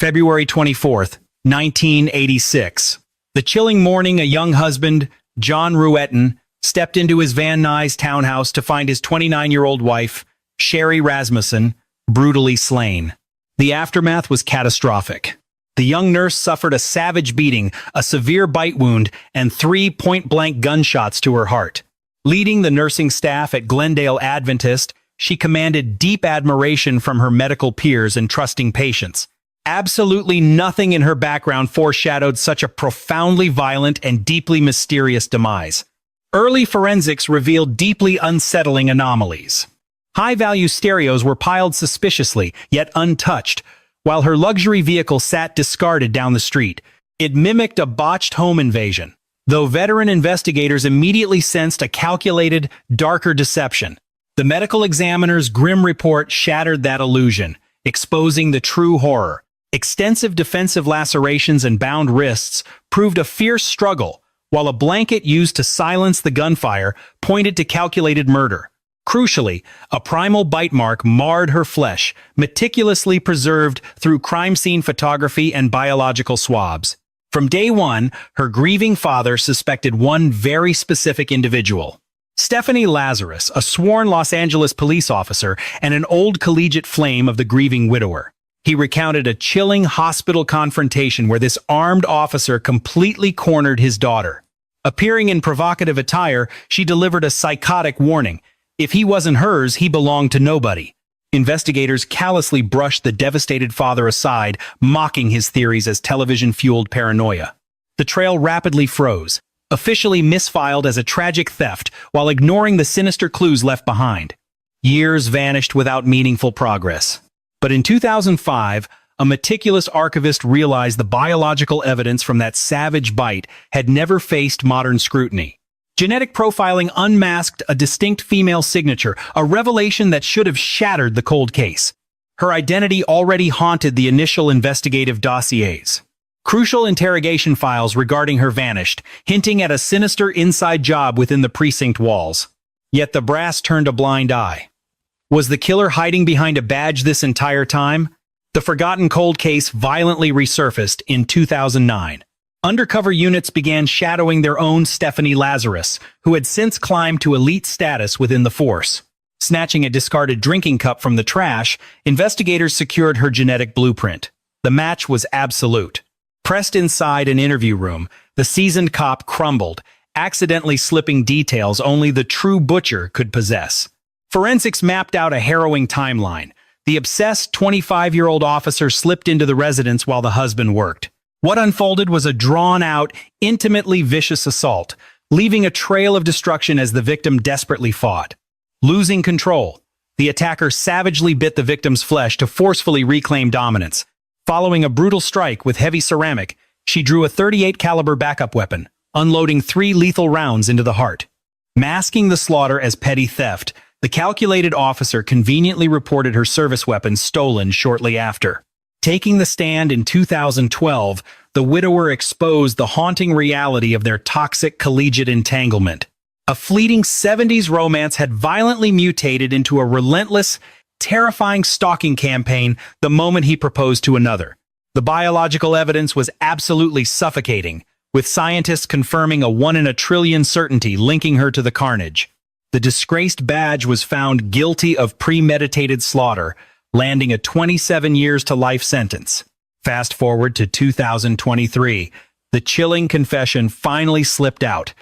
February 24th, 1986. The chilling morning, a young husband, John Ruetten, stepped into his Van Nuys townhouse to find his 29-year-old wife, Sherri Rasmussen, brutally slain. The aftermath was catastrophic. The young nurse suffered a savage beating, a severe bite wound, and 3 point-blank gunshots to her heart. Leading the nursing staff at Glendale Adventist, she commanded deep admiration from her medical peers and trusting patients. Absolutely nothing in her background foreshadowed such a profoundly violent and deeply mysterious demise. Early forensics revealed deeply unsettling anomalies. High-value stereos were piled suspiciously, yet untouched, while her luxury vehicle sat discarded down the street. It mimicked a botched home invasion, though veteran investigators immediately sensed a calculated, darker deception. The medical examiner's grim report shattered that illusion, exposing the true horror. Extensive defensive lacerations and bound wrists proved a fierce struggle, while a blanket used to silence the gunfire pointed to calculated murder. Crucially, a primal bite mark marred her flesh, meticulously preserved through crime scene photography and biological swabs. From day one, her grieving father suspected one very specific individual. Stephanie Lazarus, a sworn Los Angeles police officer and an old collegiate flame of the grieving widower. He recounted a chilling hospital confrontation where this armed officer completely cornered his daughter. Appearing in provocative attire, she delivered a psychotic warning. If he wasn't hers, he belonged to nobody. Investigators callously brushed the devastated father aside, mocking his theories as television-fueled paranoia. The trail rapidly froze, officially misfiled as a tragic theft, while ignoring the sinister clues left behind. Years vanished without meaningful progress. But in 2005, a meticulous archivist realized the biological evidence from that savage bite had never faced modern scrutiny. Genetic profiling unmasked a distinct female signature, a revelation that should have shattered the cold case. Her identity already haunted the initial investigative dossiers. Crucial interrogation files regarding her vanished, hinting at a sinister inside job within the precinct walls. Yet the brass turned a blind eye. Was the killer hiding behind a badge this entire time? The forgotten cold case violently resurfaced in 2009. Undercover units began shadowing their own Stephanie Lazarus, who had since climbed to elite status within the force. Snatching a discarded drinking cup from the trash, investigators secured her genetic blueprint. The match was absolute. Pressed inside an interview room, the seasoned cop crumbled, accidentally slipping details only the true butcher could possess. Forensics mapped out a harrowing timeline. The obsessed 25-year-old officer slipped into the residence while the husband worked. What unfolded was a drawn-out, intimately vicious assault, leaving a trail of destruction as the victim desperately fought. Losing control, the attacker savagely bit the victim's flesh to forcefully reclaim dominance. Following a brutal strike with heavy ceramic, she drew a .38 caliber backup weapon, unloading 3 lethal rounds into the heart. Masking the slaughter as petty theft, the calculated officer conveniently reported her service weapon stolen shortly after. Taking the stand in 2012, the widower exposed the haunting reality of their toxic collegiate entanglement. A fleeting 70s romance had violently mutated into a relentless, terrifying stalking campaign the moment he proposed to another. The biological evidence was absolutely suffocating, with scientists confirming a 1 in a trillion certainty linking her to the carnage. The disgraced badge was found guilty of premeditated slaughter, landing a 27 years to life sentence. Fast forward to 2023, the chilling confession finally slipped out,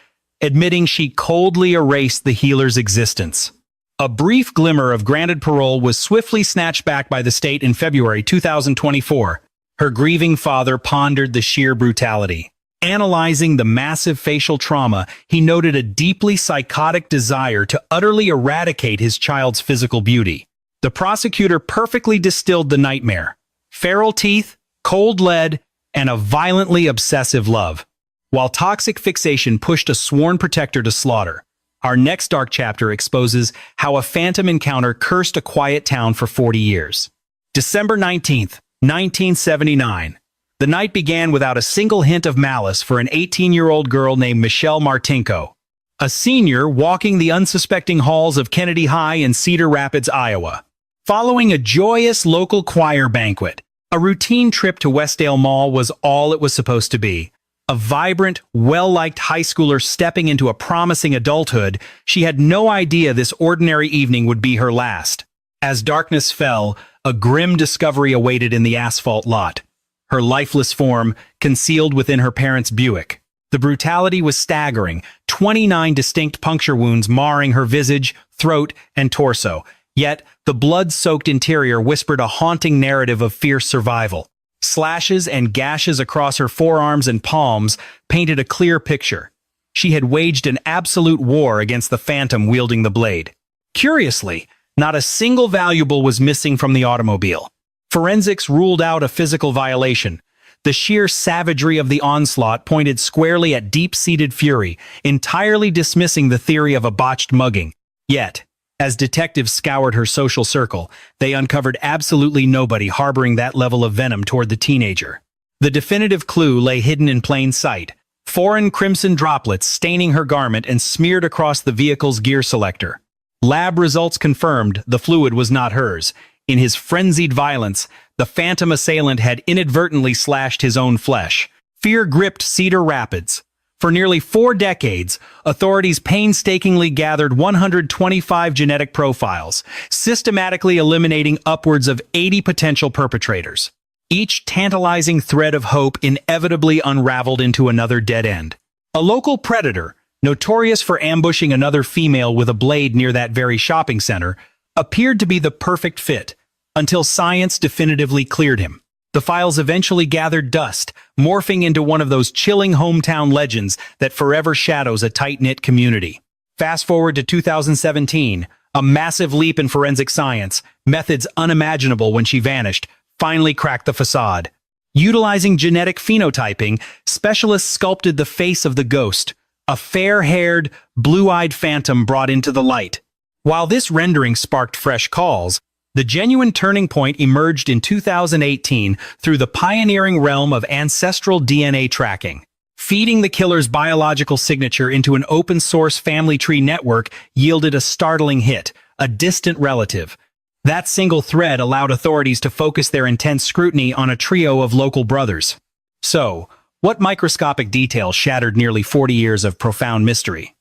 admitting she coldly erased the healer's existence. A brief glimmer of granted parole was swiftly snatched back by the state in February 2024. Her grieving father pondered the sheer brutality. Analyzing the massive facial trauma, he noted a deeply psychotic desire to utterly eradicate his child's physical beauty. The prosecutor perfectly distilled the nightmare: feral teeth, cold lead, and a violently obsessive love. While toxic fixation pushed a sworn protector to slaughter, our next dark chapter exposes how a phantom encounter cursed a quiet town for 40 years. December 19th, 1979. The night began without a single hint of malice for an 18-year-old girl named Michelle Martinko, a senior walking the unsuspecting halls of Kennedy High in Cedar Rapids, Iowa. Following a joyous local choir banquet, A routine trip to Westdale Mall was all it was supposed to be. A vibrant, well-liked high schooler stepping into a promising adulthood, she had no idea this ordinary evening would be her last. As darkness fell, a grim discovery awaited in the asphalt lot. Her lifeless form, concealed within her parents' Buick. The brutality was staggering, 29 distinct puncture wounds marring her visage, throat, and torso. Yet, the blood-soaked interior whispered a haunting narrative of fierce survival. Slashes and gashes across her forearms and palms painted a clear picture. She had waged an absolute war against the phantom wielding the blade. Curiously, not a single valuable was missing from the automobile. Forensics ruled out a physical violation. The sheer savagery of the onslaught pointed squarely at deep-seated fury, entirely dismissing the theory of a botched mugging. Yet, as detectives scoured her social circle, they uncovered absolutely nobody harboring that level of venom toward the teenager. The definitive clue lay hidden in plain sight, foreign crimson droplets staining her garment and smeared across the vehicle's gear selector. Lab results confirmed the fluid was not hers. In his frenzied violence, the phantom assailant had inadvertently slashed his own flesh. Fear gripped Cedar Rapids. For nearly 4 decades, authorities painstakingly gathered 125 genetic profiles, systematically eliminating upwards of 80 potential perpetrators. Each tantalizing thread of hope inevitably unraveled into another dead end. A local predator, notorious for ambushing another female with a blade near that very shopping center, appeared to be the perfect fit, until science definitively cleared him. The files eventually gathered dust, morphing into one of those chilling hometown legends that forever shadows a tight-knit community. Fast forward to 2017, a massive leap in forensic science, methods unimaginable when she vanished, finally cracked the facade. Utilizing genetic phenotyping, specialists sculpted the face of the ghost, a fair-haired, blue-eyed phantom brought into the light. While this rendering sparked fresh calls, the genuine turning point emerged in 2018 through the pioneering realm of ancestral DNA tracking. Feeding the killer's biological signature into an open-source family tree network yielded a startling hit, a distant relative. That single thread allowed authorities to focus their intense scrutiny on a trio of local brothers. So, what microscopic detail shattered nearly 40 years of profound mystery?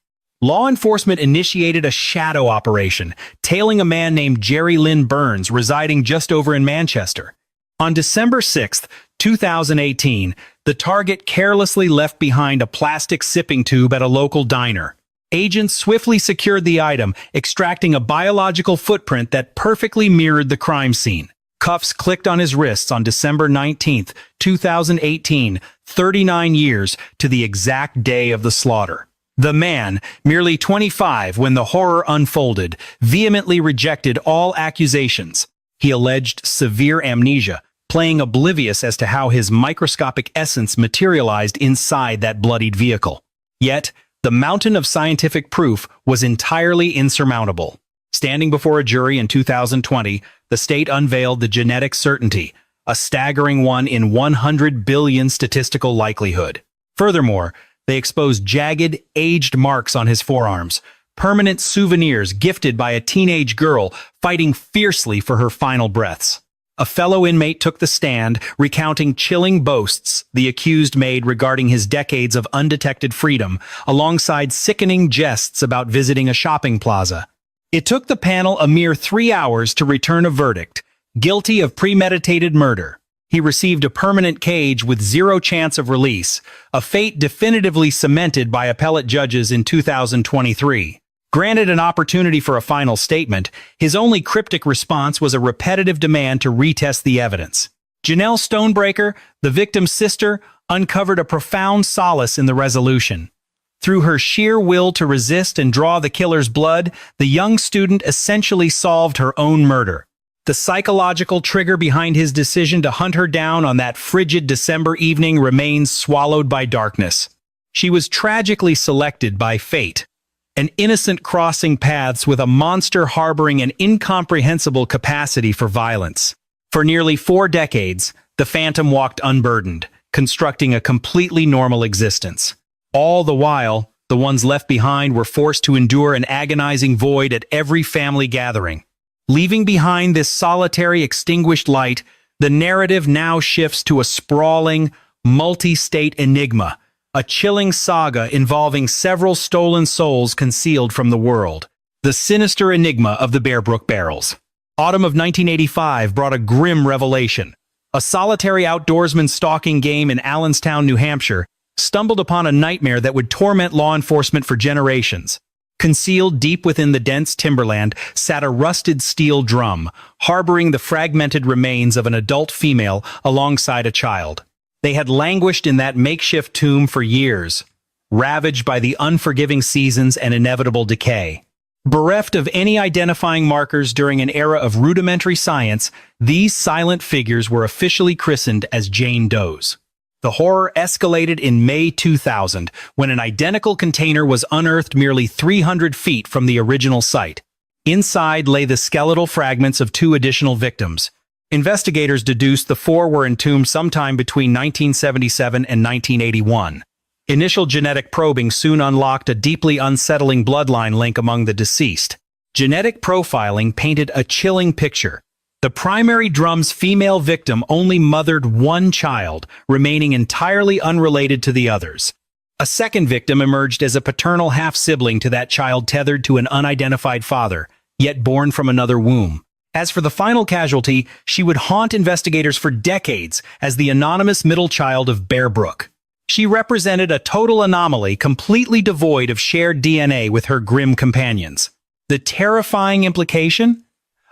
Law enforcement initiated a shadow operation, tailing a man named Lynn Burns residing just over in Manchester. On December 6, 2018, the target carelessly left behind a plastic sipping tube at a local diner. Agents swiftly secured the item, extracting a biological footprint that perfectly mirrored the crime scene. Cuffs clicked on his wrists on December 19, 2018, 39 years to the exact day of the slaughter. The man, merely 25 when the horror unfolded, vehemently rejected all accusations. He alleged severe amnesia, playing oblivious as to how his microscopic essence materialized inside that bloodied vehicle. Yet, the mountain of scientific proof was entirely insurmountable. Standing before a jury in 2020, the state unveiled the genetic certainty, a staggering one in 100 billion statistical likelihood. Furthermore, they exposed jagged, aged marks on his forearms, permanent souvenirs gifted by a teenage girl fighting fiercely for her final breaths. A fellow inmate took the stand, recounting chilling boasts the accused made regarding his decades of undetected freedom, alongside sickening jests about visiting a shopping plaza. It took the panel a mere 3 hours to return a verdict, guilty of premeditated murder. He received a permanent cage with zero chance of release, a fate definitively cemented by appellate judges in 2023. Granted an opportunity for a final statement, his only cryptic response was a repetitive demand to retest the evidence. Janelle Stonebreaker, the victim's sister, uncovered a profound solace in the resolution. Through her sheer will to resist and draw the killer's blood, the young student essentially solved her own murder. The psychological trigger behind his decision to hunt her down on that frigid December evening remains swallowed by darkness. She was tragically selected by fate, an innocent crossing paths with a monster harboring an incomprehensible capacity for violence. For nearly 4 decades, the Phantom walked unburdened, constructing a completely normal existence. All the while, the ones left behind were forced to endure an agonizing void at every family gathering. Leaving behind this solitary extinguished light, The narrative now shifts to a sprawling, multi-state enigma, a chilling saga involving several stolen souls concealed from the world. The sinister enigma of the Bearbrook Barrels. Autumn of 1985 brought a grim revelation. A solitary outdoorsman stalking game in Allenstown, New Hampshire, stumbled upon a nightmare that would torment law enforcement for generations. Concealed deep within the dense timberland sat a rusted steel drum, harboring the fragmented remains of an adult female alongside a child. They had languished in that makeshift tomb for years, ravaged by the unforgiving seasons and inevitable decay. Bereft of any identifying markers during an era of rudimentary science, these silent figures were officially christened as Jane Does. The horror escalated in May 2000, when an identical container was unearthed merely 300 feet from the original site. Inside lay the skeletal fragments of 2 additional victims. Investigators deduced the 4 were entombed sometime between 1977 and 1981. Initial genetic probing soon unlocked a deeply unsettling bloodline link among the deceased. Genetic profiling painted a chilling picture. The primary drum's female victim only mothered 1 child, remaining entirely unrelated to the others. A second victim emerged as a paternal half-sibling to that child tethered to an unidentified father, yet born from another womb. As for the final casualty, she would haunt investigators for decades as the anonymous middle child of Bearbrook. She represented a total anomaly completely devoid of shared DNA with her grim companions. The terrifying implication?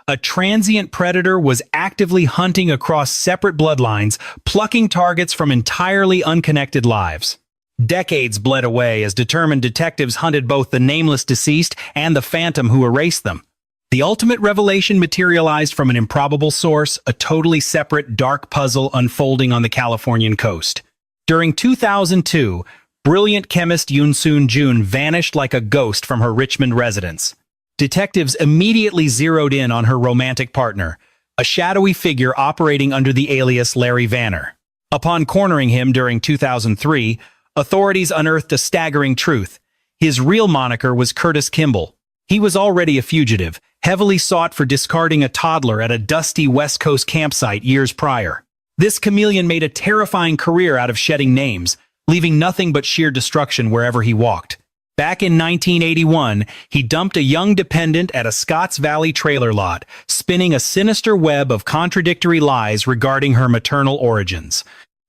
A transient predator was actively hunting across separate bloodlines, plucking targets from entirely unconnected lives. Decades bled away as determined detectives hunted both the nameless deceased and the phantom who erased them. The ultimate revelation materialized from an improbable source, a totally separate dark puzzle unfolding on the Californian coast. During 2002, brilliant chemist Yoon-soon Jun vanished like a ghost from her Richmond residence. Detectives immediately zeroed in on her romantic partner, a shadowy figure operating under the alias Larry Vanner. Upon cornering him during 2003, authorities unearthed a staggering truth. His real moniker was Curtis Kimball. He was already a fugitive, heavily sought for discarding a toddler at a dusty West Coast campsite years prior. This chameleon made a terrifying career out of shedding names, leaving nothing but sheer destruction wherever he walked. Back in 1981, he dumped a young dependent at a Scotts Valley trailer lot, spinning a sinister web of contradictory lies regarding her maternal origins.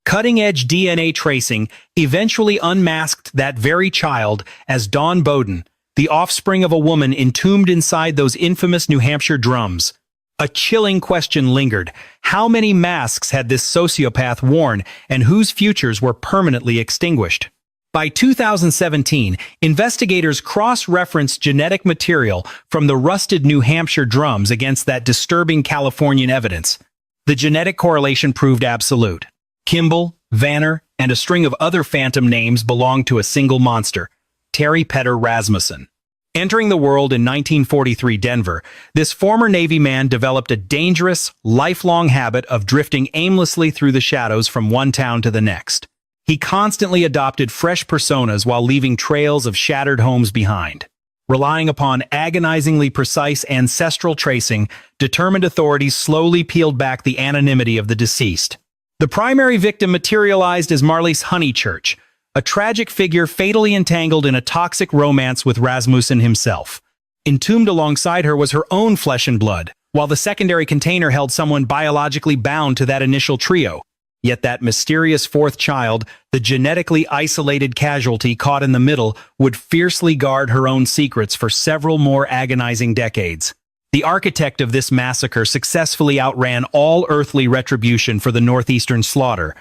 Cutting-edge DNA tracing eventually unmasked that very child as Dawn Bowden, the offspring of a woman entombed inside those infamous New Hampshire drums. A chilling question lingered. How many masks had this sociopath worn, and whose futures were permanently extinguished? By 2017, investigators cross-referenced genetic material from the rusted New Hampshire drums against that disturbing Californian evidence. The genetic correlation proved absolute. Kimball, Vanner, and a string of other phantom names belonged to a single monster, Terry Peder Rasmussen. Entering the world in 1943 Denver, this former Navy man developed a dangerous, lifelong habit of drifting aimlessly through the shadows from one town to the next. He constantly adopted fresh personas while leaving trails of shattered homes behind. Relying upon agonizingly precise ancestral tracing, determined authorities slowly peeled back the anonymity of the deceased. The primary victim materialized as Marlies Honeychurch, a tragic figure fatally entangled in a toxic romance with Rasmussen himself. Entombed alongside her was her own flesh and blood, while the secondary container held someone biologically bound to that initial trio. Yet that mysterious fourth child, the genetically isolated casualty caught in the middle, would fiercely guard her own secrets for several more agonizing decades. The architect of this massacre successfully outran all earthly retribution for the northeastern slaughter.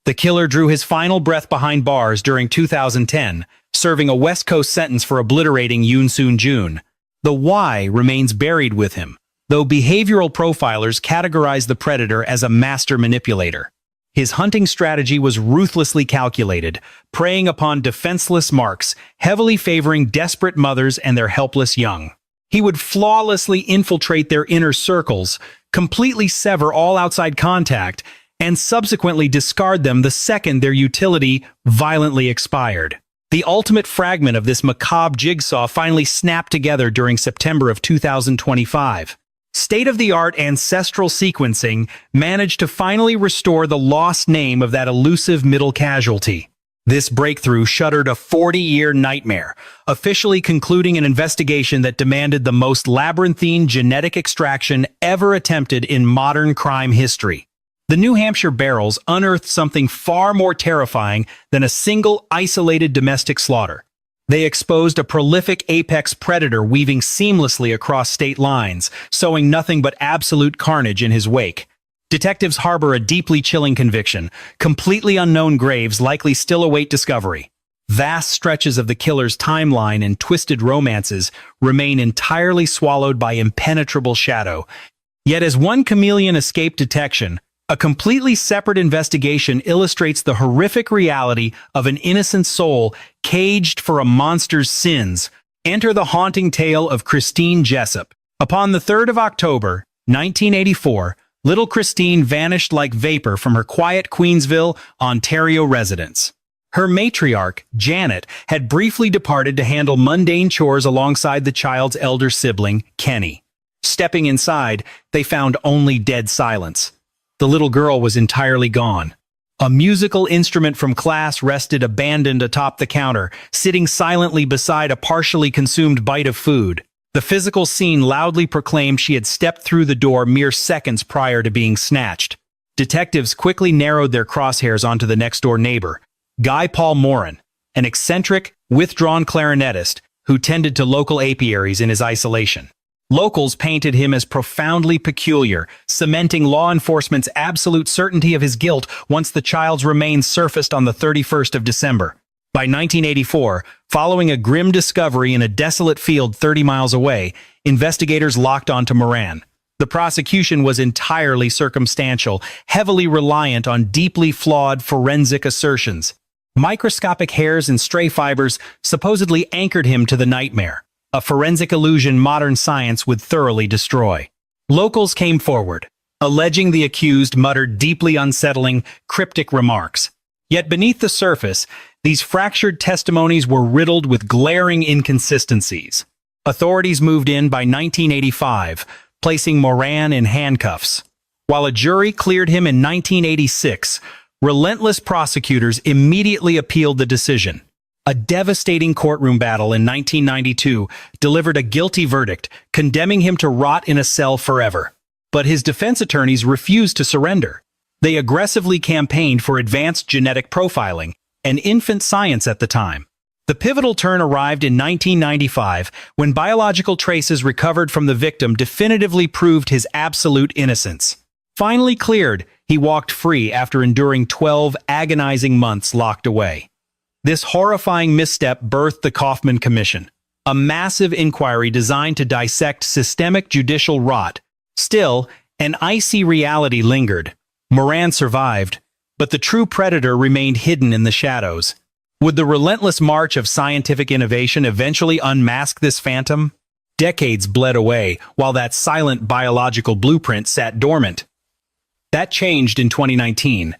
The killer drew his final breath behind bars during 2010, serving a West Coast sentence for obliterating Yoon-soon Jun. The why remains buried with him, though behavioral profilers categorize the predator as a master manipulator. His hunting strategy was ruthlessly calculated, preying upon defenseless marks, heavily favoring desperate mothers and their helpless young. He would flawlessly infiltrate their inner circles, completely sever all outside contact, and subsequently discard them the second their utility violently expired. The ultimate fragment of this macabre jigsaw finally snapped together during September of 2025. State-of-the-art ancestral sequencing managed to finally restore the lost name of that elusive middle casualty. This breakthrough shuttered a 40-year nightmare, officially concluding an investigation that demanded the most labyrinthine genetic extraction ever attempted in modern crime history. The New Hampshire Barrels unearthed something far more terrifying than a single isolated domestic slaughter. They exposed a prolific apex predator weaving seamlessly across state lines, sowing nothing but absolute carnage in his wake. Detectives harbor a deeply chilling conviction. Completely unknown graves likely still await discovery. Vast stretches of the killer's timeline and twisted romances remain entirely swallowed by impenetrable shadow. Yet as one chameleon escaped detection, a completely separate investigation illustrates the horrific reality of an innocent soul caged for a monster's sins. Enter the haunting tale of Christine Jessup. Upon the 3rd of October, 1984, little Christine vanished like vapor from her quiet Queensville, Ontario residence. Her matriarch, Janet, had briefly departed to handle mundane chores alongside the child's elder sibling, Kenny. Stepping inside, they found only dead silence. The little girl was entirely gone. A musical instrument from class rested abandoned atop the counter, sitting silently beside a partially consumed bite of food. The physical scene loudly proclaimed she had stepped through the door mere seconds prior to being snatched. Detectives quickly narrowed their crosshairs onto the next-door neighbor, Guy Paul Morin, an eccentric, withdrawn clarinetist who tended to local apiaries in his isolation. Locals painted him as profoundly peculiar, cementing law enforcement's absolute certainty of his guilt once the child's remains surfaced on the 31st of December. By 1984, following a grim discovery in a desolate field 30 miles away, investigators locked onto Morin. The prosecution was entirely circumstantial, heavily reliant on deeply flawed forensic assertions. Microscopic hairs and stray fibers supposedly anchored him to the nightmare, a forensic illusion modern science would thoroughly destroy. Locals came forward, alleging the accused muttered deeply unsettling, cryptic remarks. Yet beneath the surface, these fractured testimonies were riddled with glaring inconsistencies. Authorities moved in by 1985, placing Morin in handcuffs. While a jury cleared him in 1986, relentless prosecutors immediately appealed the decision. A devastating courtroom battle in 1992 delivered a guilty verdict, condemning him to rot in a cell forever. But his defense attorneys refused to surrender. They aggressively campaigned for advanced genetic profiling, an infant science at the time. The pivotal turn arrived in 1995 when biological traces recovered from the victim definitively proved his absolute innocence. Finally cleared, he walked free after enduring 12 agonizing months locked away. This horrifying misstep birthed the Kaufman Commission, a massive inquiry designed to dissect systemic judicial rot. Still, an icy reality lingered. Morin survived, but the true predator remained hidden in the shadows. Would the relentless march of scientific innovation eventually unmask this phantom? Decades bled away, while that silent biological blueprint sat dormant. That changed in 2019,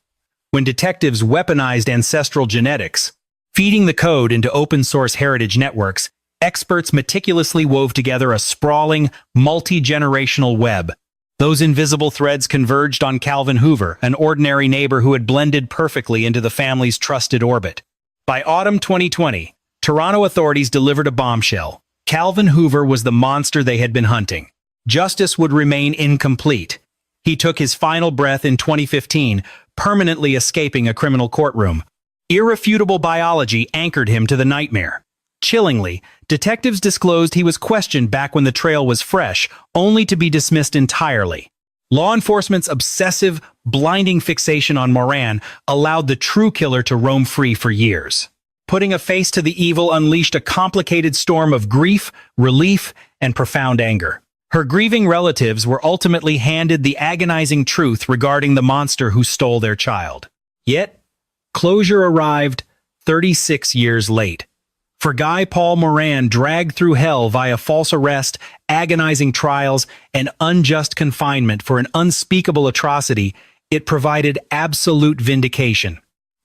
when detectives weaponized ancestral genetics. Feeding the code into open-source heritage networks, experts meticulously wove together a sprawling, multi-generational web. Those invisible threads converged on Calvin Hoover, an ordinary neighbor who had blended perfectly into the family's trusted orbit. By autumn 2020, Toronto authorities delivered a bombshell. Calvin Hoover was the monster they had been hunting. Justice would remain incomplete. He took his final breath in 2015, permanently escaping a criminal courtroom. Irrefutable biology anchored him to the nightmare. Chillingly, detectives disclosed he was questioned back when the trail was fresh, only to be dismissed entirely. Law enforcement's obsessive, blinding fixation on Morin allowed the true killer to roam free for years. Putting a face to the evil unleashed a complicated storm of grief, relief, and profound anger. Her grieving relatives were ultimately handed the agonizing truth regarding the monster who stole their child. Yet, closure arrived 36 years late. For Guy Paul Morin, dragged through hell via false arrest, agonizing trials, and unjust confinement for an unspeakable atrocity, it provided absolute vindication.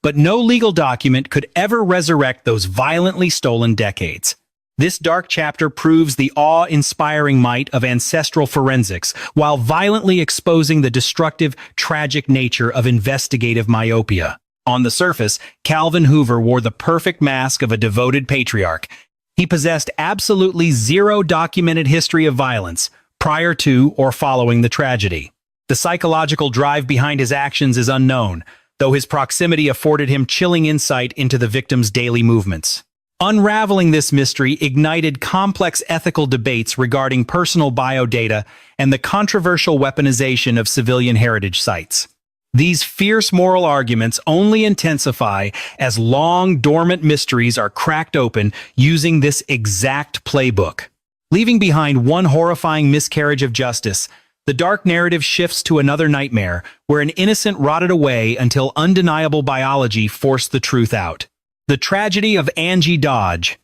But no legal document could ever resurrect those violently stolen decades. This dark chapter proves the awe-inspiring might of ancestral forensics while violently exposing the destructive, tragic nature of investigative myopia. On the surface, Calvin Hoover wore the perfect mask of a devoted patriarch. He possessed absolutely zero documented history of violence prior to or following the tragedy. The psychological drive behind his actions is unknown, though his proximity afforded him chilling insight into the victim's daily movements. Unraveling this mystery ignited complex ethical debates regarding personal biodata and the controversial weaponization of civilian heritage sites. These fierce moral arguments only intensify as long dormant mysteries are cracked open using this exact playbook. Leaving behind one horrifying miscarriage of justice, the dark narrative shifts to another nightmare where an innocent rotted away until undeniable biology forced the truth out. The tragedy of Angie Dodge.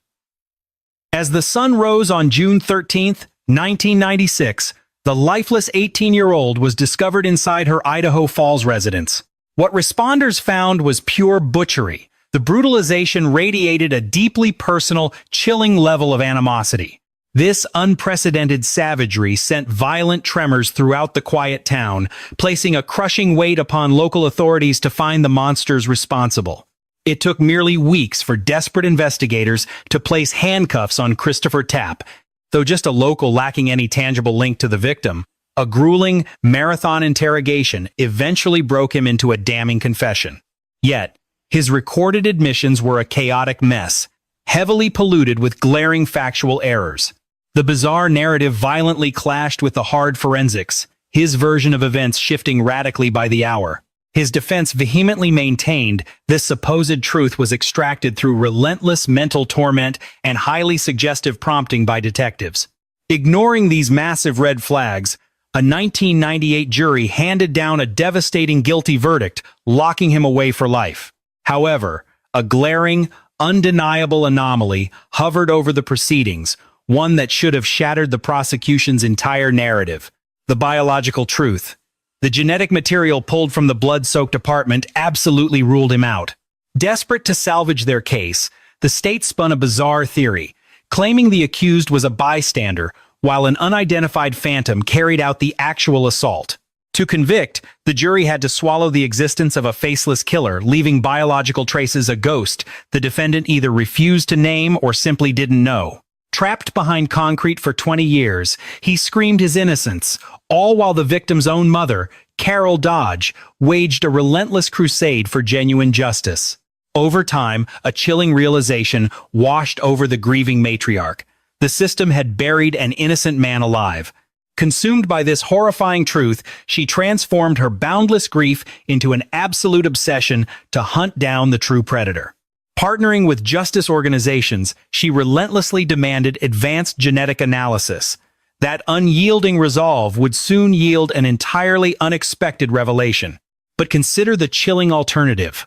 As the sun rose on June 13, 1996, the lifeless 18-year-old was discovered inside her Idaho Falls residence. What responders found was pure butchery. The brutalization radiated a deeply personal, chilling level of animosity. This unprecedented savagery sent violent tremors throughout the quiet town, placing a crushing weight upon local authorities to find the monsters responsible. It took merely weeks for desperate investigators to place handcuffs on Christopher Tapp. Though just a local lacking any tangible link to the victim, a grueling marathon interrogation eventually broke him into a damning confession. Yet, his recorded admissions were a chaotic mess, heavily polluted with glaring factual errors. The bizarre narrative violently clashed with the hard forensics, his version of events shifting radically by the hour. His defense vehemently maintained this supposed truth was extracted through relentless mental torment and highly suggestive prompting by detectives. Ignoring these massive red flags, a 1998 jury handed down a devastating guilty verdict, locking him away for life. However, a glaring, undeniable anomaly hovered over the proceedings, one that should have shattered the prosecution's entire narrative: the biological truth. The genetic material pulled from the blood-soaked apartment absolutely ruled him out. Desperate to salvage their case, the state spun a bizarre theory, claiming the accused was a bystander, while an unidentified phantom carried out the actual assault. To convict, the jury had to swallow the existence of a faceless killer, leaving biological traces a ghost the defendant either refused to name or simply didn't know. Trapped behind concrete for 20 years, he screamed his innocence, all while the victim's own mother, Carol Dodge, waged a relentless crusade for genuine justice. Over time, a chilling realization washed over the grieving matriarch. The system had buried an innocent man alive. Consumed by this horrifying truth, she transformed her boundless grief into an absolute obsession to hunt down the true predator. Partnering with justice organizations, she relentlessly demanded advanced genetic analysis. That unyielding resolve would soon yield an entirely unexpected revelation. But consider the chilling alternative.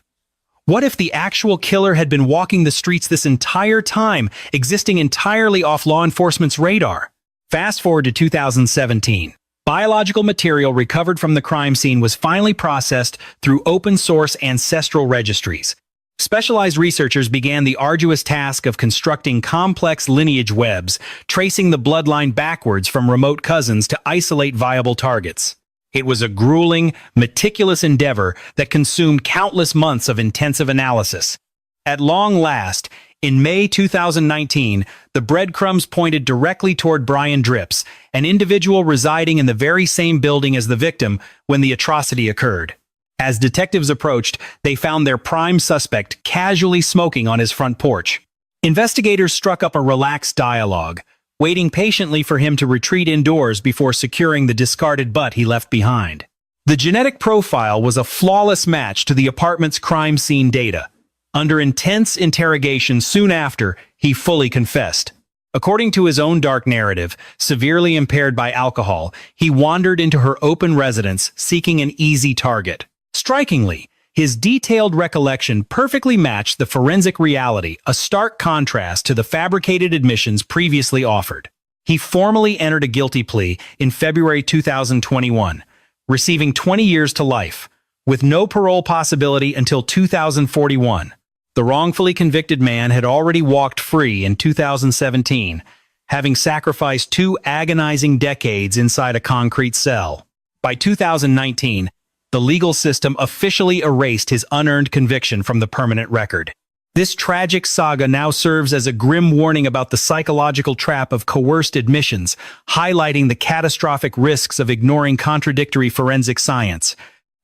What if the actual killer had been walking the streets this entire time, existing entirely off law enforcement's radar? Fast forward to 2017. Biological material recovered from the crime scene was finally processed through open-source ancestral registries. Specialized researchers began the arduous task of constructing complex lineage webs, tracing the bloodline backwards from remote cousins to isolate viable targets. It was a grueling, meticulous endeavor that consumed countless months of intensive analysis. At long last, in May 2019, the breadcrumbs pointed directly toward Brian Drips, an individual residing in the very same building as the victim when the atrocity occurred. As detectives approached, they found their prime suspect casually smoking on his front porch. Investigators struck up a relaxed dialogue, waiting patiently for him to retreat indoors before securing the discarded butt he left behind. The genetic profile was a flawless match to the apartment's crime scene data. Under intense interrogation soon after, he fully confessed. According to his own dark narrative, severely impaired by alcohol, he wandered into her open residence seeking an easy target. Strikingly, his detailed recollection perfectly matched the forensic reality, a stark contrast to the fabricated admissions previously offered. He formally entered a guilty plea in February 2021, receiving 20 years to life, with no parole possibility until 2041. The wrongfully convicted man had already walked free in 2017, having sacrificed 2 agonizing decades inside a concrete cell. By 2019, the legal system officially erased his unearned conviction from the permanent record. This tragic saga now serves as a grim warning about the psychological trap of coerced admissions, highlighting the catastrophic risks of ignoring contradictory forensic science.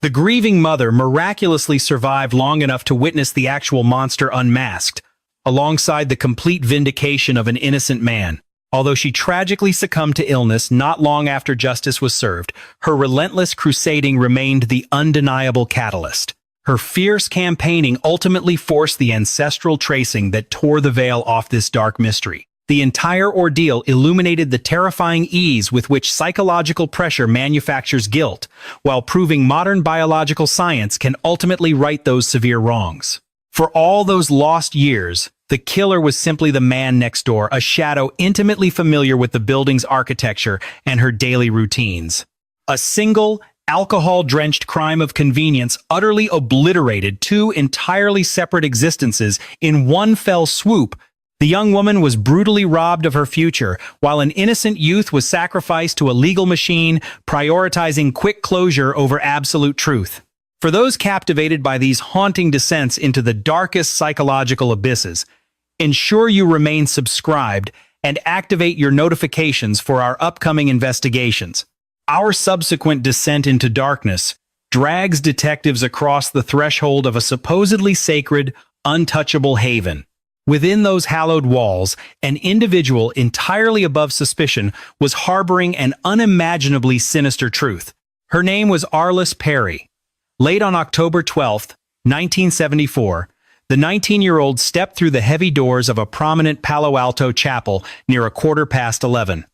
The grieving mother miraculously survived long enough to witness the actual monster unmasked, alongside the complete vindication of an innocent man. Although she tragically succumbed to illness not long after justice was served, her relentless crusading remained the undeniable catalyst. Her fierce campaigning ultimately forced the ancestral tracing that tore the veil off this dark mystery. The entire ordeal illuminated the terrifying ease with which psychological pressure manufactures guilt, while proving modern biological science can ultimately right those severe wrongs. For all those lost years, the killer was simply the man next door, a shadow intimately familiar with the building's architecture and her daily routines. A single, alcohol-drenched crime of convenience utterly obliterated 2 entirely separate existences in one fell swoop. The young woman was brutally robbed of her future, while an innocent youth was sacrificed to a legal machine, prioritizing quick closure over absolute truth. For those captivated by these haunting descents into the darkest psychological abysses, ensure you remain subscribed and activate your notifications for our upcoming investigations. Our subsequent descent into darkness drags detectives across the threshold of a supposedly sacred, untouchable haven. Within those hallowed walls, an individual entirely above suspicion was harboring an unimaginably sinister truth. Her name was Arliss Perry. Late on October 12, 1974, the 19-year-old stepped through the heavy doors of a prominent Palo Alto chapel near 11:15.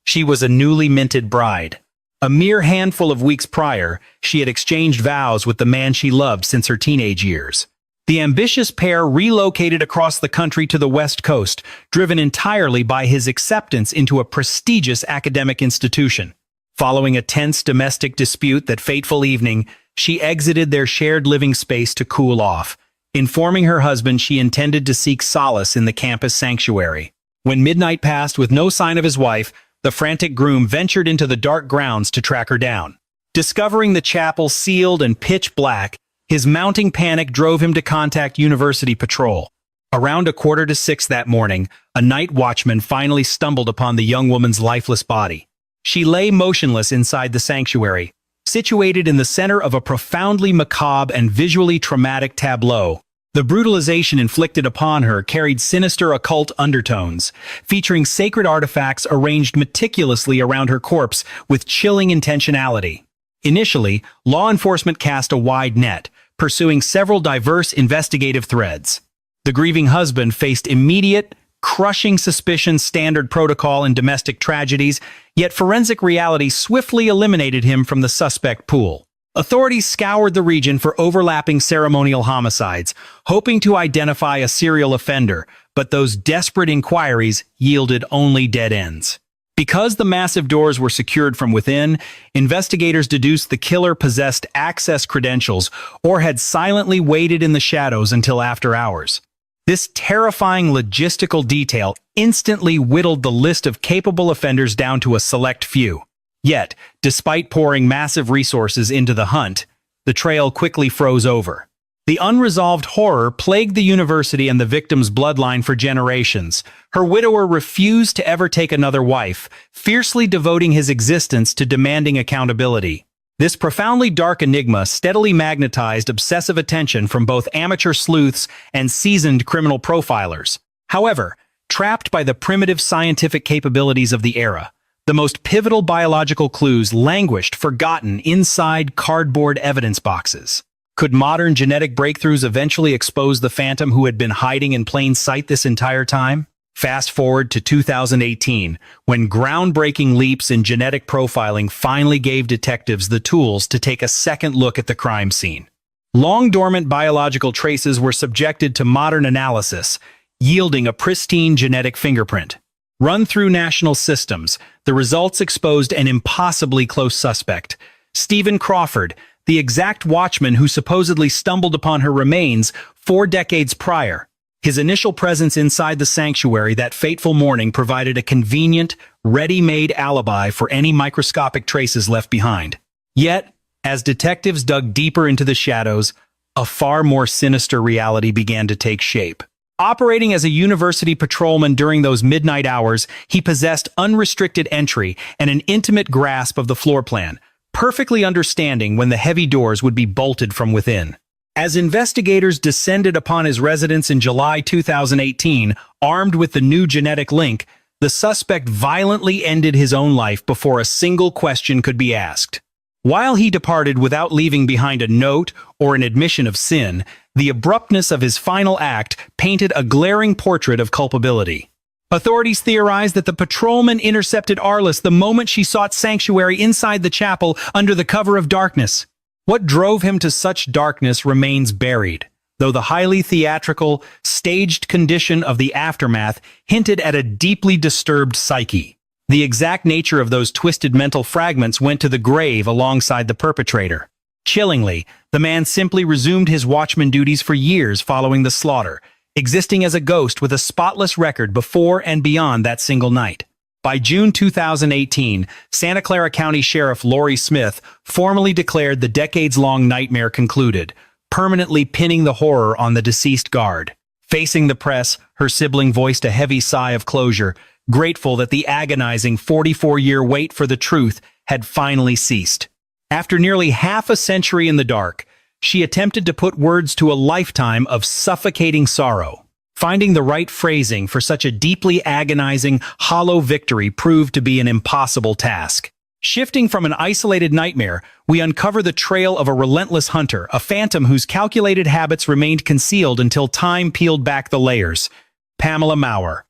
She was a newly minted bride. A mere handful of weeks prior, she had exchanged vows with the man she loved since her teenage years. The ambitious pair relocated across the country to the West Coast, driven entirely by his acceptance into a prestigious academic institution. Following a tense domestic dispute that fateful evening, she exited their shared living space to cool off, informing her husband she intended to seek solace in the campus sanctuary. When midnight passed with no sign of his wife, the frantic groom ventured into the dark grounds to track her down. Discovering the chapel sealed and pitch black, his mounting panic drove him to contact University Patrol. Around 5:45 that morning, a night watchman finally stumbled upon the young woman's lifeless body. She lay motionless inside the sanctuary, situated in the center of a profoundly macabre and visually traumatic tableau. The brutalization inflicted upon her carried sinister occult undertones, featuring sacred artifacts arranged meticulously around her corpse with chilling intentionality. Initially, law enforcement cast a wide net, pursuing several diverse investigative threads. The grieving husband faced immediate, crushing suspicion, standard protocol in domestic tragedies, yet forensic reality swiftly eliminated him from the suspect pool. Authorities scoured the region for overlapping ceremonial homicides, hoping to identify a serial offender, but those desperate inquiries yielded only dead ends. Because the massive doors were secured from within, investigators deduced the killer possessed access credentials or had silently waited in the shadows until after hours. This terrifying logistical detail instantly whittled the list of capable offenders down to a select few. Yet, despite pouring massive resources into the hunt, the trail quickly froze over. The unresolved horror plagued the university and the victim's bloodline for generations. Her widower refused to ever take another wife, fiercely devoting his existence to demanding accountability. This profoundly dark enigma steadily magnetized obsessive attention from both amateur sleuths and seasoned criminal profilers. However, trapped by the primitive scientific capabilities of the era, the most pivotal biological clues languished forgotten inside cardboard evidence boxes. Could modern genetic breakthroughs eventually expose the phantom who had been hiding in plain sight this entire time? Fast forward to 2018, when groundbreaking leaps in genetic profiling finally gave detectives the tools to take a second look at the crime scene. Long-dormant biological traces were subjected to modern analysis, yielding a pristine genetic fingerprint. Run through national systems, the results exposed an impossibly close suspect. Stephen Crawford, the exact watchman who supposedly stumbled upon her remains 4 decades prior. His initial presence inside the sanctuary that fateful morning provided a convenient, ready-made alibi for any microscopic traces left behind. Yet, as detectives dug deeper into the shadows, a far more sinister reality began to take shape. Operating as a university patrolman during those midnight hours, he possessed unrestricted entry and an intimate grasp of the floor plan, perfectly understanding when the heavy doors would be bolted from within. As investigators descended upon his residence in July 2018, armed with the new genetic link, the suspect violently ended his own life before a single question could be asked. While he departed without leaving behind a note or an admission of sin, the abruptness of his final act painted a glaring portrait of culpability. Authorities theorized that the patrolman intercepted Arliss the moment she sought sanctuary inside the chapel under the cover of darkness. What drove him to such darkness remains buried, though the highly theatrical, staged condition of the aftermath hinted at a deeply disturbed psyche. The exact nature of those twisted mental fragments went to the grave alongside the perpetrator. Chillingly, the man simply resumed his watchman duties for years following the slaughter, existing as a ghost with a spotless record before and beyond that single night. By June 2018, Santa Clara County Sheriff Lori Smith formally declared the decades-long nightmare concluded, permanently pinning the horror on the deceased guard. Facing the press, her sibling voiced a heavy sigh of closure, grateful that the agonizing 44-year wait for the truth had finally ceased. After nearly half a century in the dark, she attempted to put words to a lifetime of suffocating sorrow. Finding the right phrasing for such a deeply agonizing, hollow victory proved to be an impossible task. Shifting from an isolated nightmare, we uncover the trail of a relentless hunter, a phantom whose calculated habits remained concealed until time peeled back the layers. Pamela Maurer.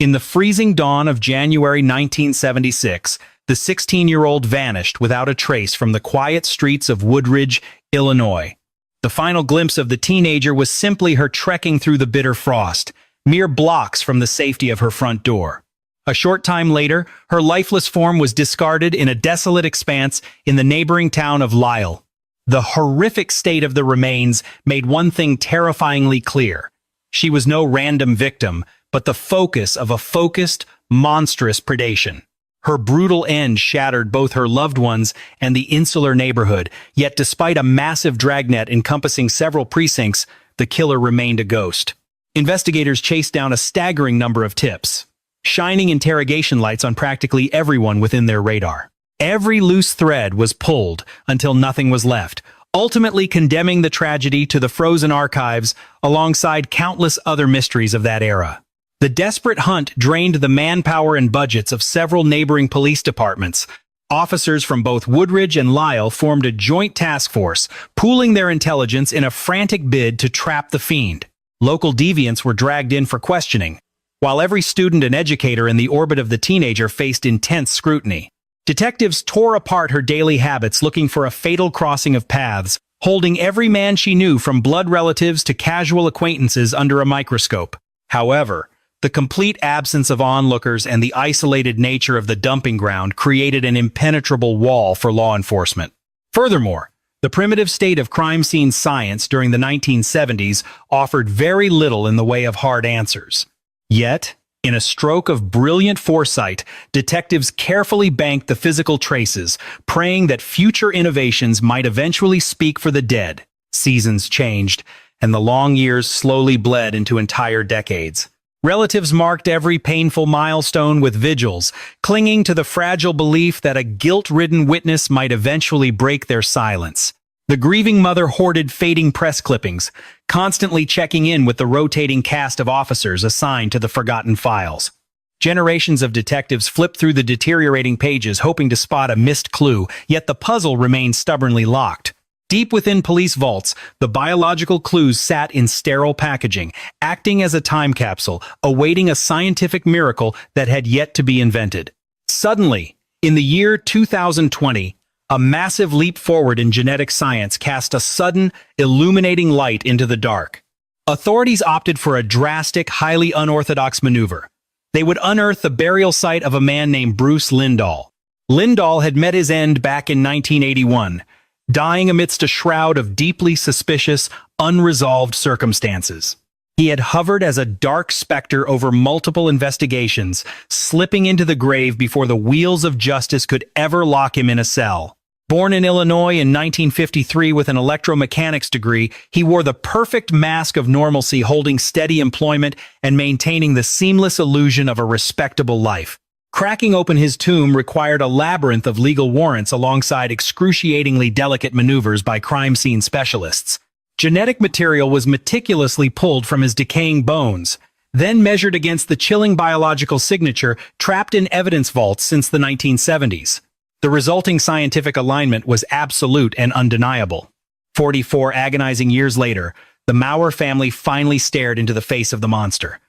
In the freezing dawn of January 1976, the 16-year-old vanished without a trace from the quiet streets of Woodridge, Illinois. The final glimpse of the teenager was simply her trekking through the bitter frost, mere blocks from the safety of her front door. A short time later, her lifeless form was discarded in a desolate expanse in the neighboring town of Lisle. The horrific state of the remains made one thing terrifyingly clear. She was no random victim, but the focus of a focused, monstrous predation. Her brutal end shattered both her loved ones and the insular neighborhood, yet despite a massive dragnet encompassing several precincts, the killer remained a ghost. Investigators chased down a staggering number of tips, shining interrogation lights on practically everyone within their radar. Every loose thread was pulled until nothing was left, ultimately condemning the tragedy to the frozen archives alongside countless other mysteries of that era. The desperate hunt drained the manpower and budgets of several neighboring police departments. Officers from both Woodridge and Lisle formed a joint task force, pooling their intelligence in a frantic bid to trap the fiend. Local deviants were dragged in for questioning, while every student and educator in the orbit of the teenager faced intense scrutiny. Detectives tore apart her daily habits looking for a fatal crossing of paths, holding every man she knew from blood relatives to casual acquaintances under a microscope. However, the complete absence of onlookers and the isolated nature of the dumping ground created an impenetrable wall for law enforcement. Furthermore, the primitive state of crime scene science during the 1970s offered very little in the way of hard answers. Yet, in a stroke of brilliant foresight, detectives carefully banked the physical traces, praying that future innovations might eventually speak for the dead. Seasons changed, and the long years slowly bled into entire decades. Relatives marked every painful milestone with vigils, clinging to the fragile belief that a guilt-ridden witness might eventually break their silence. The grieving mother hoarded fading press clippings, constantly checking in with the rotating cast of officers assigned to the forgotten files. Generations of detectives flipped through the deteriorating pages hoping to spot a missed clue, yet the puzzle remained stubbornly locked. Deep within police vaults, the biological clues sat in sterile packaging, acting as a time capsule, awaiting a scientific miracle that had yet to be invented. Suddenly, in the year 2020, a massive leap forward in genetic science cast a sudden, illuminating light into the dark. Authorities opted for a drastic, highly unorthodox maneuver. They would unearth the burial site of a man named Bruce Lindahl. Lindahl had met his end back in 1981, dying amidst a shroud of deeply suspicious, unresolved circumstances. He had hovered as a dark specter over multiple investigations, slipping into the grave before the wheels of justice could ever lock him in a cell. Born in Illinois in 1953 with an electromechanics degree, he wore the perfect mask of normalcy, holding steady employment and maintaining the seamless illusion of a respectable life. Cracking open his tomb required a labyrinth of legal warrants alongside excruciatingly delicate maneuvers by crime scene specialists. Genetic material was meticulously pulled from his decaying bones, then measured against the chilling biological signature trapped in evidence vaults since the 1970s. The resulting scientific alignment was absolute and undeniable. 44 agonizing years later, the Maurer family finally stared into the face of the monster.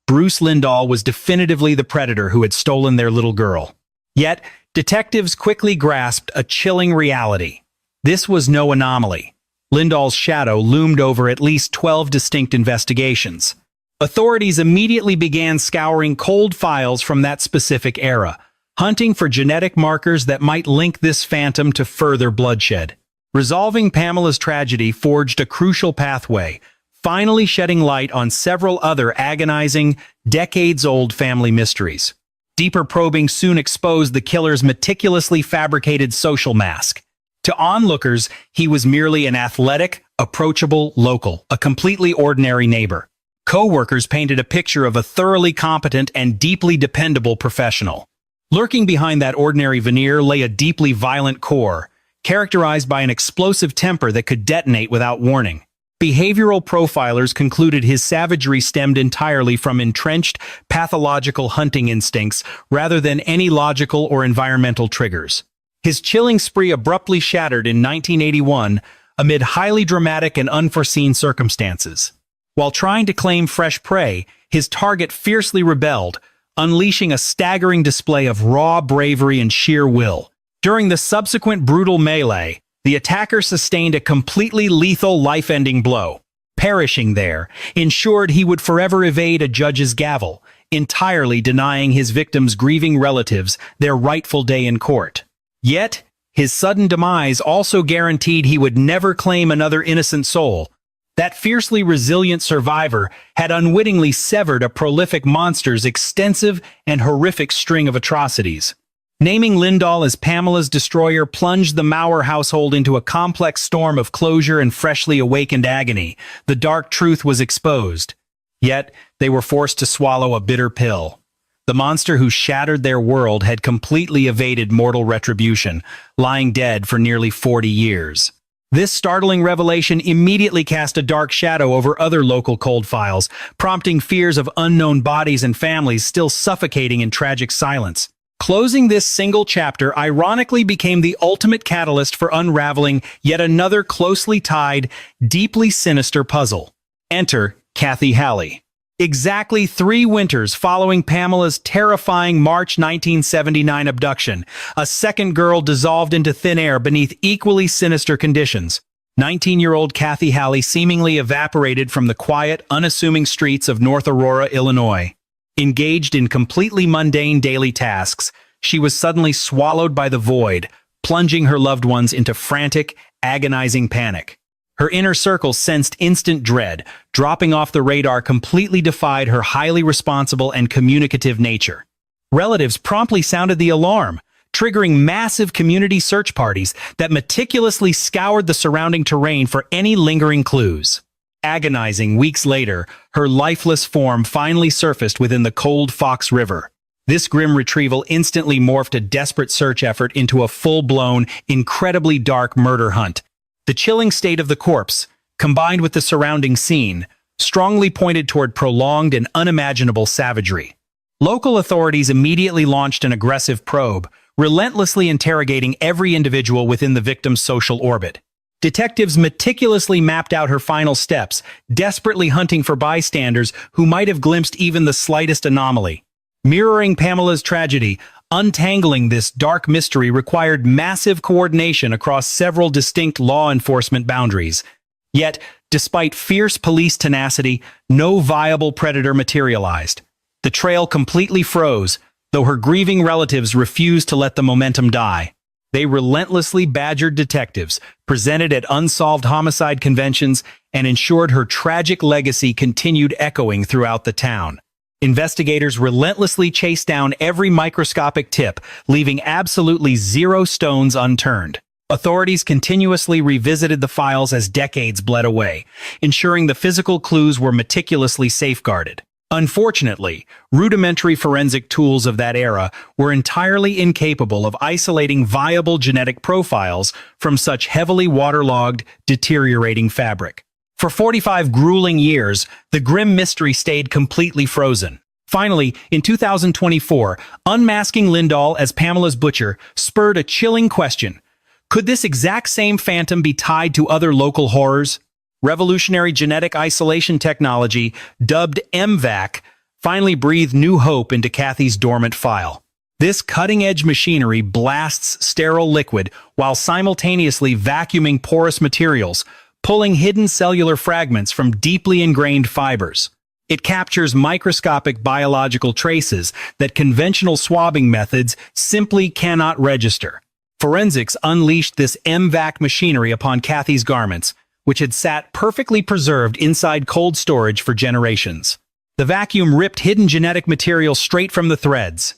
Bruce Lindahl was definitively the predator who had stolen their little girl. Yet, detectives quickly grasped a chilling reality. This was no anomaly. Lindahl's shadow loomed over at least 12 distinct investigations. Authorities immediately began scouring cold files from that specific era, hunting for genetic markers that might link this phantom to further bloodshed. Resolving Pamela's tragedy forged a crucial pathway, finally shedding light on several other agonizing, decades-old family mysteries. Deeper probing soon exposed the killer's meticulously fabricated social mask. To onlookers, he was merely an athletic, approachable local, a completely ordinary neighbor. Co-workers painted a picture of a thoroughly competent and deeply dependable professional. Lurking behind that ordinary veneer lay a deeply violent core, characterized by an explosive temper that could detonate without warning. Behavioral profilers concluded his savagery stemmed entirely from entrenched, pathological hunting instincts rather than any logical or environmental triggers. His chilling spree abruptly shattered in 1981 amid highly dramatic and unforeseen circumstances. While trying to claim fresh prey, his target fiercely rebelled, unleashing a staggering display of raw bravery and sheer will. During the subsequent brutal melee, the attacker sustained a completely lethal life-ending blow. Perishing there ensured he would forever evade a judge's gavel, entirely denying his victims' grieving relatives their rightful day in court. Yet, his sudden demise also guaranteed he would never claim another innocent soul. That fiercely resilient survivor had unwittingly severed a prolific monster's extensive and horrific string of atrocities. Naming Lindahl as Pamela's destroyer plunged the Maurer household into a complex storm of closure and freshly awakened agony. The dark truth was exposed. Yet, they were forced to swallow a bitter pill. The monster who shattered their world had completely evaded mortal retribution, lying dead for nearly 40 years. This startling revelation immediately cast a dark shadow over other local cold files, prompting fears of unknown bodies and families still suffocating in tragic silence. Closing this single chapter ironically became the ultimate catalyst for unraveling yet another closely tied, deeply sinister puzzle. Enter Kathy Halley. Exactly 3 winters following Pamela's terrifying March 1979 abduction, a second girl dissolved into thin air beneath equally sinister conditions. 19-year-old Kathy Halley seemingly evaporated from the quiet, unassuming streets of North Aurora, Illinois. Engaged in completely mundane daily tasks, she was suddenly swallowed by the void, plunging her loved ones into frantic, agonizing panic. Her inner circle sensed instant dread, dropping off the radar completely defied her highly responsible and communicative nature. Relatives promptly sounded the alarm, triggering massive community search parties that meticulously scoured the surrounding terrain for any lingering clues. Agonizing weeks later, her lifeless form finally surfaced within the cold Fox River. This grim retrieval instantly morphed a desperate search effort into a full-blown, incredibly dark murder hunt. The chilling state of the corpse, combined with the surrounding scene, strongly pointed toward prolonged and unimaginable savagery. Local authorities immediately launched an aggressive probe, relentlessly interrogating every individual within the victim's social orbit. Detectives meticulously mapped out her final steps, desperately hunting for bystanders who might have glimpsed even the slightest anomaly. Mirroring Pamela's tragedy, untangling this dark mystery required massive coordination across several distinct law enforcement boundaries. Yet, despite fierce police tenacity, no viable predator materialized. The trail completely froze, though her grieving relatives refused to let the momentum die. They relentlessly badgered detectives, presented at unsolved homicide conventions, and ensured her tragic legacy continued echoing throughout the town. Investigators relentlessly chased down every microscopic tip, leaving absolutely zero stones unturned. Authorities continuously revisited the files as decades bled away, ensuring the physical clues were meticulously safeguarded. Unfortunately, rudimentary forensic tools of that era were entirely incapable of isolating viable genetic profiles from such heavily waterlogged, deteriorating fabric. For 45 grueling years, the grim mystery stayed completely frozen. Finally, in 2024, unmasking Lindahl as Pamela's butcher spurred a chilling question. Could this exact same phantom be tied to other local horrors? Revolutionary genetic isolation technology, dubbed MVAC, finally breathed new hope into Kathy's dormant file. This cutting-edge machinery blasts sterile liquid while simultaneously vacuuming porous materials, pulling hidden cellular fragments from deeply ingrained fibers. It captures microscopic biological traces that conventional swabbing methods simply cannot register. Forensics unleashed this MVAC machinery upon Kathy's garments, which had sat perfectly preserved inside cold storage for generations. The vacuum ripped hidden genetic material straight from the threads.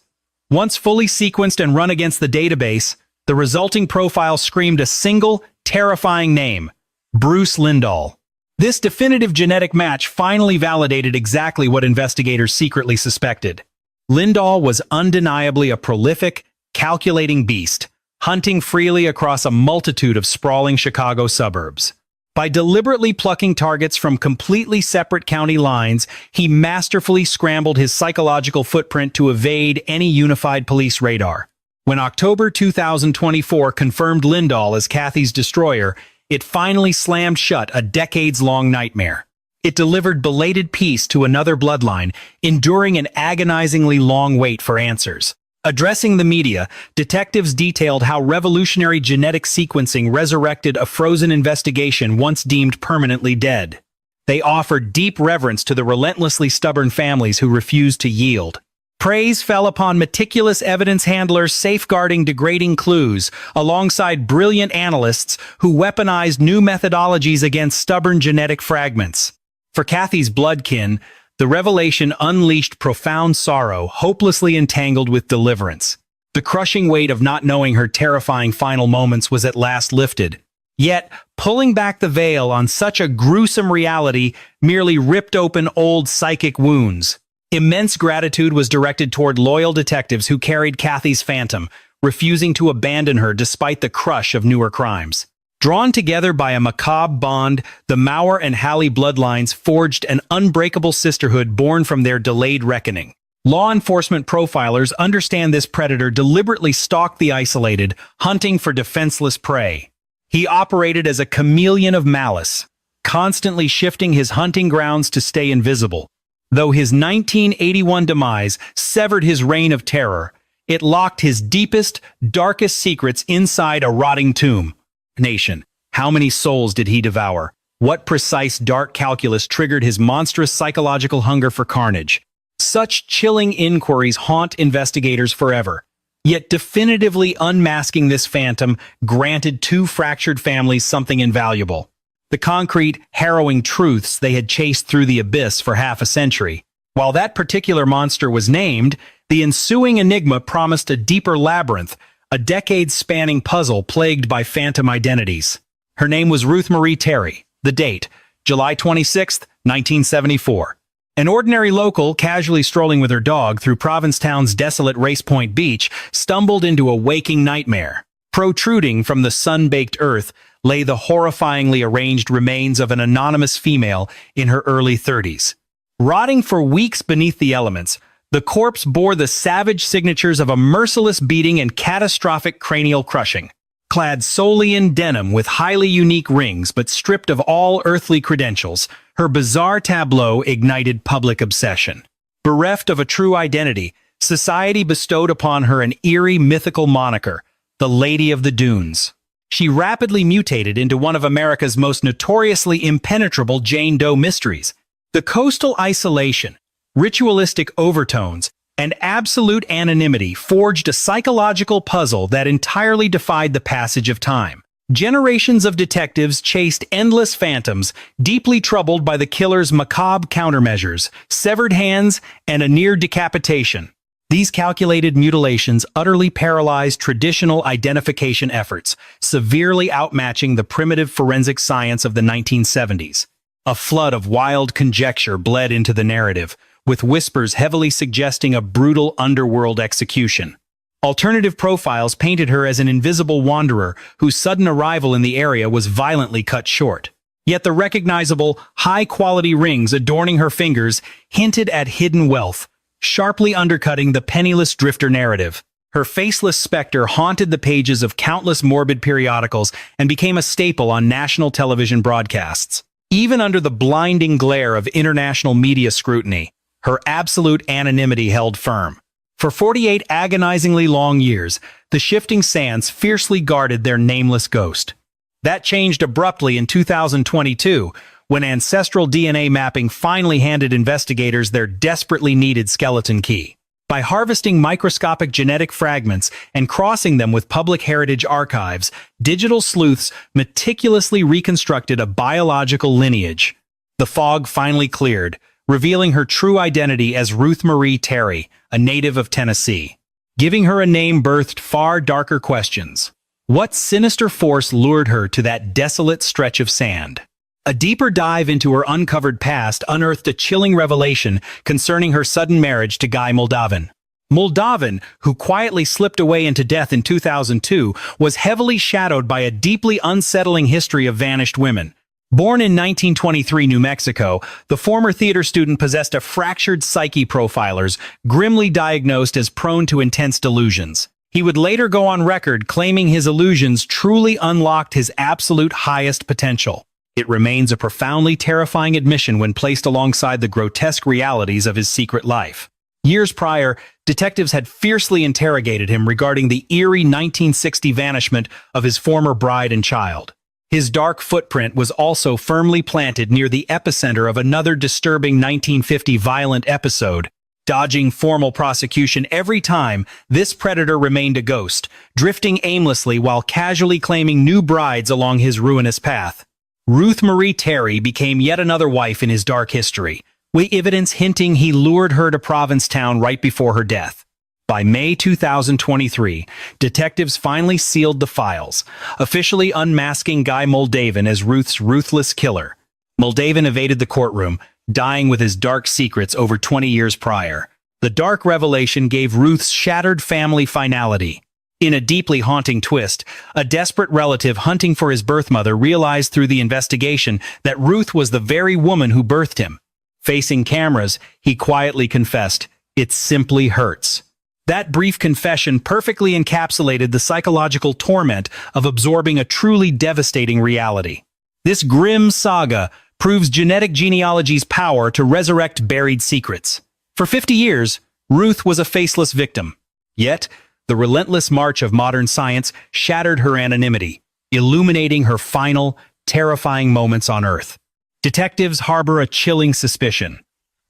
Once fully sequenced and run against the database, the resulting profile screamed a single, terrifying name: Bruce Lindahl. This definitive genetic match finally validated exactly what investigators secretly suspected. Lindahl was undeniably a prolific, calculating beast, hunting freely across a multitude of sprawling Chicago suburbs. By deliberately plucking targets from completely separate county lines, he masterfully scrambled his psychological footprint to evade any unified police radar. When October 2024 confirmed Lindahl as Kathy's destroyer, it finally slammed shut a decades-long nightmare. It delivered belated peace to another bloodline, enduring an agonizingly long wait for answers. Addressing the media, detectives detailed how revolutionary genetic sequencing resurrected a frozen investigation once deemed permanently dead. They offered deep reverence to the relentlessly stubborn families who refused to yield. Praise fell upon meticulous evidence handlers safeguarding degrading clues, alongside brilliant analysts who weaponized new methodologies against stubborn genetic fragments. For Kathy's bloodkin, the revelation unleashed profound sorrow, hopelessly entangled with deliverance. The crushing weight of not knowing her terrifying final moments was at last lifted. Yet, pulling back the veil on such a gruesome reality merely ripped open old psychic wounds. Immense gratitude was directed toward loyal detectives who carried Kathy's phantom, refusing to abandon her despite the crush of newer crimes. Drawn together by a macabre bond, the Maurer and Halley bloodlines forged an unbreakable sisterhood born from their delayed reckoning. Law enforcement profilers understand this predator deliberately stalked the isolated, hunting for defenseless prey. He operated as a chameleon of malice, constantly shifting his hunting grounds to stay invisible. Though his 1981 demise severed his reign of terror, it locked his deepest, darkest secrets inside a rotting tomb. Nation, how many souls did he devour? What precise dark calculus triggered his monstrous psychological hunger for carnage? Such chilling inquiries haunt investigators forever. Yet definitively unmasking this phantom granted two fractured families something invaluable: the concrete, harrowing truths they had chased through the abyss for half a century. While that particular monster was named, the ensuing enigma promised a deeper labyrinth, a decades-spanning puzzle plagued by phantom identities. Her name was Ruth Marie Terry. The date, July 26, 1974. An ordinary local, casually strolling with her dog through Provincetown's desolate Race Point Beach, stumbled into a waking nightmare. Protruding from the sun-baked earth lay the horrifyingly arranged remains of an anonymous female in her early 30s. Rotting for weeks beneath the elements, the corpse bore the savage signatures of a merciless beating and catastrophic cranial crushing. Clad solely in denim with highly unique rings but stripped of all earthly credentials, her bizarre tableau ignited public obsession. Bereft of a true identity, society bestowed upon her an eerie mythical moniker, the Lady of the Dunes. She rapidly mutated into one of America's most notoriously impenetrable Jane Doe mysteries. The coastal isolation, ritualistic overtones, and absolute anonymity forged a psychological puzzle that entirely defied the passage of time. Generations of detectives chased endless phantoms, deeply troubled by the killer's macabre countermeasures, severed hands, and a near decapitation. These calculated mutilations utterly paralyzed traditional identification efforts, severely outmatching the primitive forensic science of the 1970s. A flood of wild conjecture bled into the narrative, with whispers heavily suggesting a brutal underworld execution. Alternative profiles painted her as an invisible wanderer whose sudden arrival in the area was violently cut short. Yet the recognizable, high-quality rings adorning her fingers hinted at hidden wealth, sharply undercutting the penniless drifter narrative. Her faceless specter haunted the pages of countless morbid periodicals and became a staple on national television broadcasts. Even under the blinding glare of international media scrutiny, her absolute anonymity held firm. For 48 agonizingly long years, the shifting sands fiercely guarded their nameless ghost. That changed abruptly in 2022, when ancestral DNA mapping finally handed investigators their desperately needed skeleton key. By harvesting microscopic genetic fragments and crossing them with public heritage archives, digital sleuths meticulously reconstructed a biological lineage. The fog finally cleared, revealing her true identity as Ruth Marie Terry, a native of Tennessee. Giving her a name birthed far darker questions. What sinister force lured her to that desolate stretch of sand? A deeper dive into her uncovered past unearthed a chilling revelation concerning her sudden marriage to Guy Muldavin. Muldavin, who quietly slipped away into death in 2002, was heavily shadowed by a deeply unsettling history of vanished women. Born in 1923 New Mexico, the former theater student possessed a fractured psyche profilers, grimly diagnosed as prone to intense delusions. He would later go on record claiming his illusions truly unlocked his absolute highest potential. It remains a profoundly terrifying admission when placed alongside the grotesque realities of his secret life. Years prior, detectives had fiercely interrogated him regarding the eerie 1960 vanishment of his former bride and child. His dark footprint was also firmly planted near the epicenter of another disturbing 1950 violent episode. Dodging formal prosecution every time, this predator remained a ghost, drifting aimlessly while casually claiming new brides along his ruinous path. Ruth Marie Terry became yet another wife in his dark history, with evidence hinting he lured her to Provincetown right before her death. By May 2023, detectives finally sealed the files, officially unmasking Guy Muldavin as Ruth's ruthless killer. Muldavin evaded the courtroom, dying with his dark secrets over 20 years prior. The dark revelation gave Ruth's shattered family finality. In a deeply haunting twist, a desperate relative hunting for his birth mother realized through the investigation that Ruth was the very woman who birthed him. Facing cameras, he quietly confessed, "It simply hurts." That brief confession perfectly encapsulated the psychological torment of absorbing a truly devastating reality. This grim saga proves genetic genealogy's power to resurrect buried secrets. For 50 years, Ruth was a faceless victim. Yet, the relentless march of modern science shattered her anonymity, illuminating her final, terrifying moments on Earth. Detectives harbor a chilling suspicion.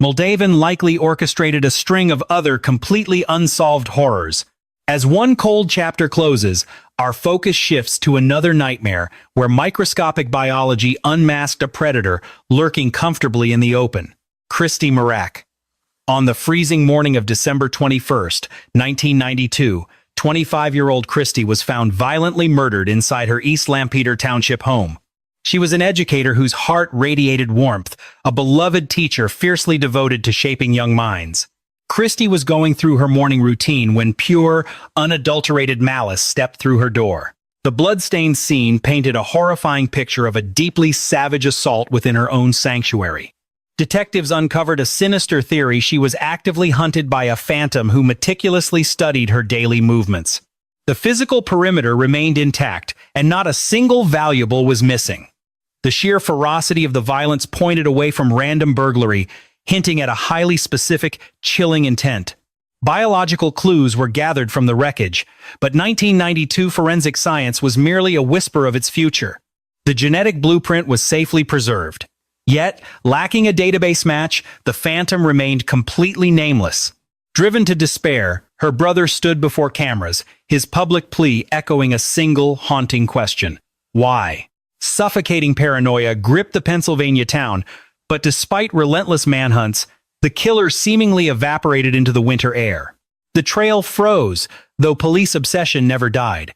Muldavin likely orchestrated a string of other completely unsolved horrors. As one cold chapter closes, our focus shifts to another nightmare where microscopic biology unmasked a predator lurking comfortably in the open. Christy Mirack. On the freezing morning of December 21, 1992, 25-year-old Christy was found violently murdered inside her East Lampeter Township home. She was an educator whose heart radiated warmth, a beloved teacher fiercely devoted to shaping young minds. Christy was going through her morning routine when pure, unadulterated malice stepped through her door. The blood-stained scene painted a horrifying picture of a deeply savage assault within her own sanctuary. Detectives uncovered a sinister theory she was actively hunted by a phantom who meticulously studied her daily movements. The physical perimeter remained intact, and not a single valuable was missing. The sheer ferocity of the violence pointed away from random burglary, hinting at a highly specific, chilling intent. Biological clues were gathered from the wreckage, but 1992 forensic science was merely a whisper of its future. The genetic blueprint was safely preserved. Yet, lacking a database match, the phantom remained completely nameless. Driven to despair, her brother stood before cameras, his public plea echoing a single haunting question. Why? Suffocating paranoia gripped the Pennsylvania town, but despite relentless manhunts, the killer seemingly evaporated into the winter air. The trail froze, though police obsession never died.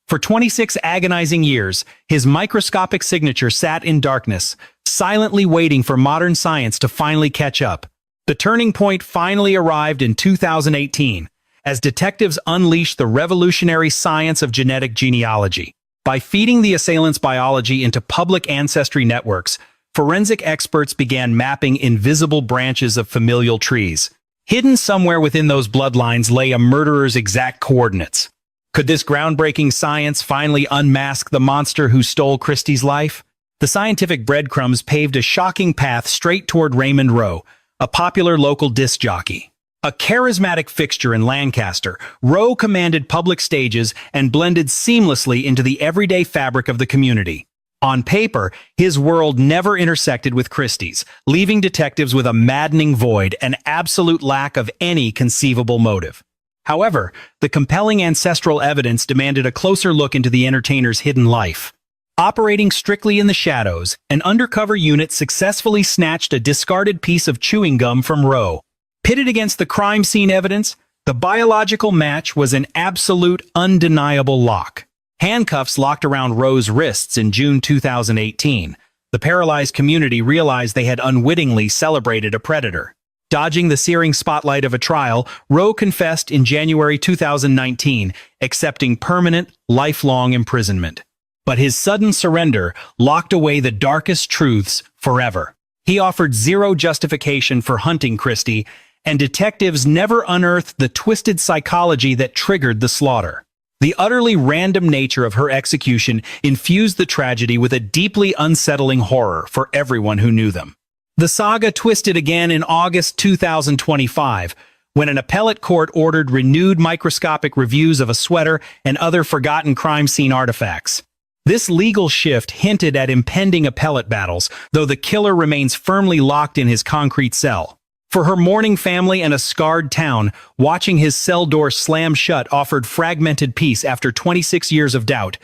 For 26 agonizing years, his microscopic signature sat in darkness, silently waiting for modern science to finally catch up. The turning point finally arrived in 2018, as detectives unleashed the revolutionary science of genetic genealogy. By feeding the assailant's biology into public ancestry networks, forensic experts began mapping invisible branches of familial trees. Hidden somewhere within those bloodlines lay a murderer's exact coordinates. Could this groundbreaking science finally unmask the monster who stole Christy's life? The scientific breadcrumbs paved a shocking path straight toward Raymond Rowe, a popular local disc jockey. A charismatic fixture in Lancaster, Rowe commanded public stages and blended seamlessly into the everyday fabric of the community. On paper, his world never intersected with Christie's, leaving detectives with a maddening void and absolute lack of any conceivable motive. However, the compelling ancestral evidence demanded a closer look into the entertainer's hidden life. Operating strictly in the shadows, an undercover unit successfully snatched a discarded piece of chewing gum from Rowe. Pitted against the crime scene evidence, the biological match was an absolute, undeniable lock. Handcuffs locked around Rowe's wrists in June 2018. The paralyzed community realized they had unwittingly celebrated a predator. Dodging the searing spotlight of a trial, Rowe confessed in January 2019, accepting permanent, lifelong imprisonment. But his sudden surrender locked away the darkest truths forever. He offered zero justification for hunting Christy, and detectives never unearthed the twisted psychology that triggered the slaughter. The utterly random nature of her execution infused the tragedy with a deeply unsettling horror for everyone who knew them. The saga twisted again in August 2025, when an appellate court ordered renewed microscopic reviews of a sweater and other forgotten crime scene artifacts. This legal shift hinted at impending appellate battles, though the killer remains firmly locked in his concrete cell. For her mourning family and a scarred town, watching his cell door slam shut offered fragmented peace after 26 years of doubt.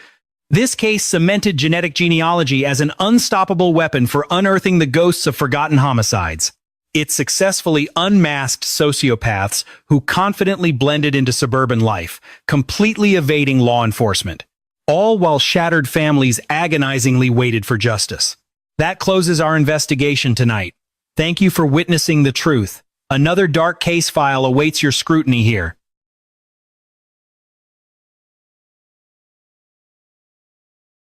This case cemented genetic genealogy as an unstoppable weapon for unearthing the ghosts of forgotten homicides. It successfully unmasked sociopaths who confidently blended into suburban life, completely evading law enforcement. All while shattered families agonizingly waited for justice. That closes our investigation tonight. Thank you for witnessing the truth. Another dark case file awaits your scrutiny here.